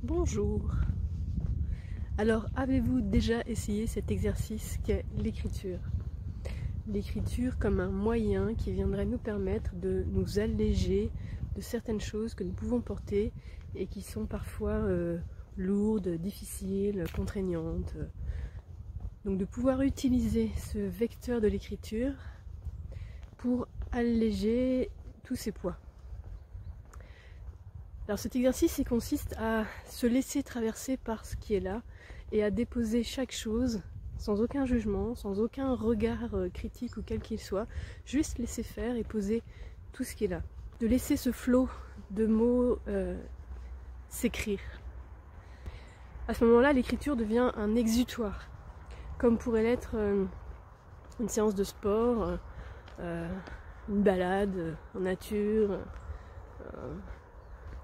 Bonjour. Alors, avez-vous déjà essayé cet exercice qu'est l'écriture? L'écriture comme un moyen qui viendrait nous permettre de nous alléger de certaines choses que nous pouvons porter et qui sont parfois lourdes, difficiles, contraignantes. Donc de pouvoir utiliser ce vecteur de l'écriture pour alléger tous ces poids. Alors cet exercice, il consiste à se laisser traverser par ce qui est là et à déposer chaque chose sans aucun jugement, sans aucun regard critique ou quel qu'il soit, juste laisser faire et poser tout ce qui est là. De laisser ce flot de mots s'écrire. À ce moment-là, l'écriture devient un exutoire, comme pourrait l'être une séance de sport, une balade en nature,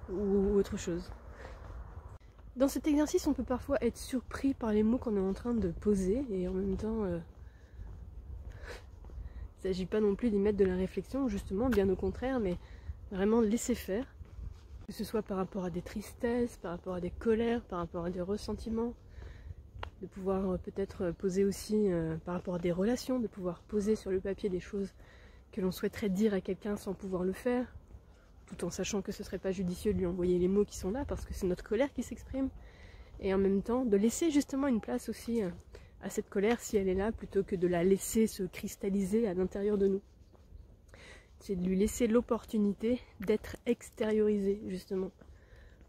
ou autre chose. Dans cet exercice, on peut parfois être surpris par les mots qu'on est en train de poser et en même temps, il ne s'agit pas non plus d'y mettre de la réflexion, justement, bien au contraire, mais vraiment laisser faire, que ce soit par rapport à des tristesses, par rapport à des colères, par rapport à des ressentiments, de pouvoir peut-être poser aussi par rapport à des relations, de pouvoir poser sur le papier des choses que l'on souhaiterait dire à quelqu'un sans pouvoir le faire, tout en sachant que ce serait pas judicieux de lui envoyer les mots qui sont là parce que c'est notre colère qui s'exprime, et en même temps de laisser justement une place aussi à cette colère si elle est là, plutôt que de la laisser se cristalliser à l'intérieur de nous. C'est de lui laisser l'opportunité d'être extériorisée justement,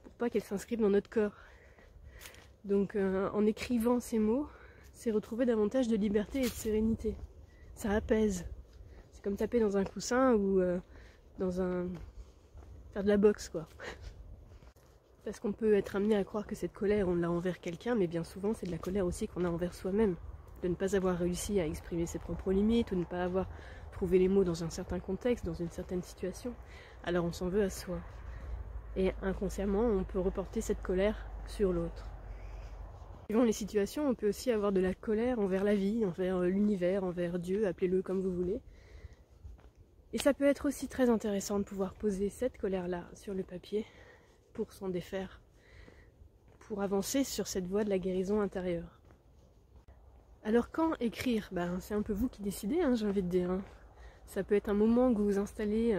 pour pas qu'elle s'inscrive dans notre corps. Donc en écrivant ces mots, c'est retrouver davantage de liberté et de sérénité. Ça apaise. C'est comme taper dans un coussin ou dans un... faire de la boxe quoi. Parce qu'on peut être amené à croire que cette colère on l'a envers quelqu'un, mais bien souvent c'est de la colère aussi qu'on a envers soi-même. De ne pas avoir réussi à exprimer ses propres limites, ou de ne pas avoir trouvé les mots dans un certain contexte, dans une certaine situation. Alors on s'en veut à soi. Et inconsciemment on peut reporter cette colère sur l'autre. Suivant les situations, on peut aussi avoir de la colère envers la vie, envers l'univers, envers Dieu, appelez-le comme vous voulez. Et ça peut être aussi très intéressant de pouvoir poser cette colère-là sur le papier pour s'en défaire, pour avancer sur cette voie de la guérison intérieure. Alors quand écrire? C'est un peu vous qui décidez, j'ai envie de dire. Ça peut être un moment que vous vous installez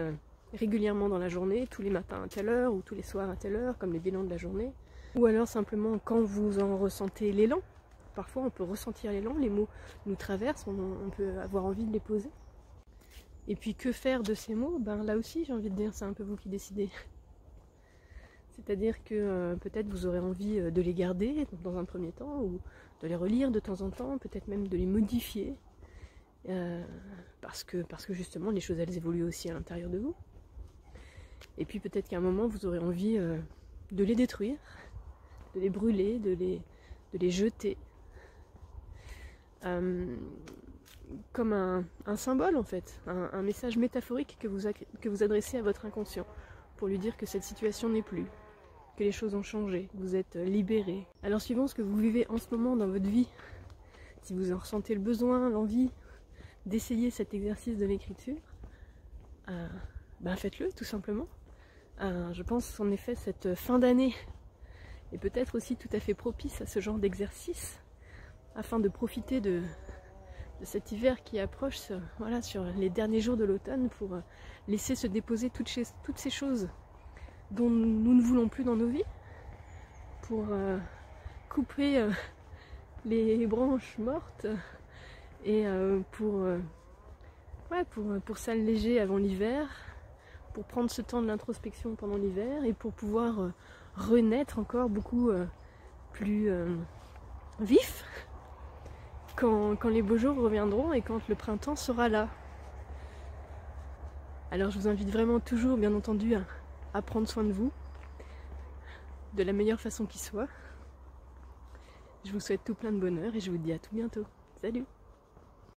régulièrement dans la journée, tous les matins à telle heure ou tous les soirs à telle heure, comme les bilans de la journée. Ou alors simplement quand vous en ressentez l'élan. Parfois on peut ressentir l'élan, les mots nous traversent, on peut avoir envie de les poser. Et puis que faire de ces mots? Là aussi j'ai envie de dire, c'est un peu vous qui décidez. C'est-à-dire que peut-être vous aurez envie de les garder dans un premier temps, ou de les relire de temps en temps, peut-être même de les modifier, parce que justement les choses elles évoluent aussi à l'intérieur de vous. Et puis peut-être qu'à un moment vous aurez envie de les détruire, de les brûler, de les jeter. Comme un symbole en fait, un message métaphorique que vous adressez à votre inconscient, pour lui dire que cette situation n'est plus, que les choses ont changé, que vous êtes libéré. Alors suivant ce que vous vivez en ce moment dans votre vie, si vous en ressentez le besoin, l'envie d'essayer cet exercice de l'écriture, faites-le tout simplement. Je pense en effet cette fin d'année est peut-être aussi tout à fait propice à ce genre d'exercice, afin de profiter de cet hiver qui approche sur les derniers jours de l'automne, pour laisser se déposer toutes ces choses dont nous ne voulons plus dans nos vies, pour couper les branches mortes et pour s'alléger avant l'hiver, pour prendre ce temps de l'introspection pendant l'hiver et pour pouvoir renaître encore beaucoup plus vif quand les beaux jours reviendront et quand le printemps sera là. Alors je vous invite vraiment toujours, bien entendu, à prendre soin de vous de la meilleure façon qui soit. Je vous souhaite tout plein de bonheur et je vous dis à tout bientôt. Salut!